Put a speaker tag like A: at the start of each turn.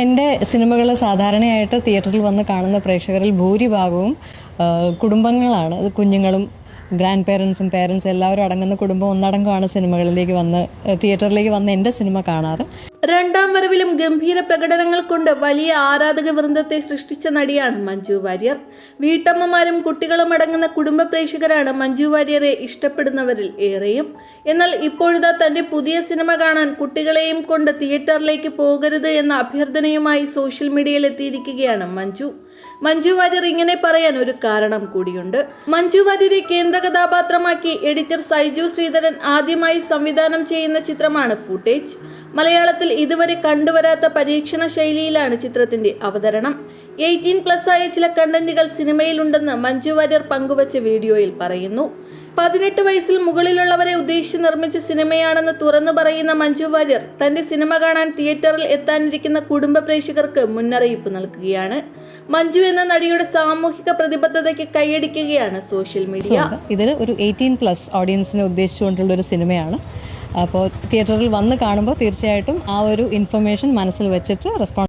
A: എൻ്റെ സിനിമകൾ സാധാരണയായിട്ട് തിയേറ്ററിൽ വന്ന് കാണുന്ന പ്രേക്ഷകരിൽ ഭൂരിഭാഗവും കുടുംബങ്ങളാണ്. കുഞ്ഞുങ്ങളും ഗ്രാൻഡ് പേരൻസും പേരൻസും എല്ലാവരും അടങ്ങുന്ന കുടുംബം ഒന്നടങ്കമാണ് സിനിമകളിലേക്ക് വന്ന് തിയേറ്ററിലേക്ക് വന്ന് എൻ്റെ സിനിമ കാണാറ്.
B: രണ്ടാം വരവിലും ഗംഭീര പ്രകടനങ്ങൾ കൊണ്ട് വലിയ ആരാധക വൃന്ദത്തെ സൃഷ്ടിച്ച നടിയാണ് മഞ്ജു വാര്യർ. വീട്ടമ്മമാരും കുട്ടികളും അടങ്ങുന്ന കുടുംബ പ്രേക്ഷകരാണ് മഞ്ജു വാര്യരെ ഇഷ്ടപ്പെടുന്നവരിൽ ഏറെയും. എന്നാൽ ഇപ്പോഴിതാ തന്റെ പുതിയ സിനിമ കാണാൻ കുട്ടികളെയും കൊണ്ട് തിയേറ്ററിലേക്ക് പോകരുത് എന്ന അഭ്യർത്ഥനയുമായി സോഷ്യൽ മീഡിയയിൽ എത്തിയിരിക്കുകയാണ് മഞ്ജു വാര്യർ ഇങ്ങനെ പറയാൻ ഒരു കാരണം കൂടിയുണ്ട്. മഞ്ജു വാര്യരെ കേന്ദ്ര കഥാപാത്രമാക്കി എഡിറ്റർ സൈജു ശ്രീധരൻ ആദ്യമായി സംവിധാനം ചെയ്യുന്ന ചിത്രമാണ് ഫൂട്ടേജ്. മലയാളത്തിൽ ഇതുവരെ കണ്ടുവരാത്ത പരീക്ഷണ ശൈലിയിലാണ് ചിത്രത്തിന്റെ അവതരണം. 18+ ആയ ചില കണ്ടന്റുകൾ സിനിമയിലുണ്ടെന്ന് മഞ്ജു വാര്യർ പങ്കുവച്ച വീഡിയോയിൽ പറയുന്നു. 18 വയസ്സിൽ മുകളിലുള്ളവരെ ഉദ്ദേശിച്ച് നിർമ്മിച്ച സിനിമയാണെന്ന് തുറന്നു പറയുന്ന മഞ്ജു വാര്യർ തന്റെ സിനിമ കാണാൻ തിയേറ്ററിൽ എത്താനിരിക്കുന്ന കുടുംബ പ്രേക്ഷകർക്ക് മുന്നറിയിപ്പ് നൽകുകയാണ്. മഞ്ജു എന്ന നടിയുടെ സാമൂഹിക പ്രതിബദ്ധതയ്ക്ക് കൈയടിക്കുകയാണ് സോഷ്യൽ മീഡിയ.
A: ഇതിൽ ഒരു 18+ ഓഡിയൻസിനെ ഉദ്ദേശിച്ചുകൊണ്ടുള്ള ഒരു സിനിമയാണ്. അപ്പോൾ തിയേറ്ററിൽ വന്ന് കാണുമ്പോൾ തീർച്ചയായിട്ടും ആ ഒരു ഇൻഫർമേഷൻ മനസ്സിൽ വെച്ചിട്ട് റെസ്പോൺസ്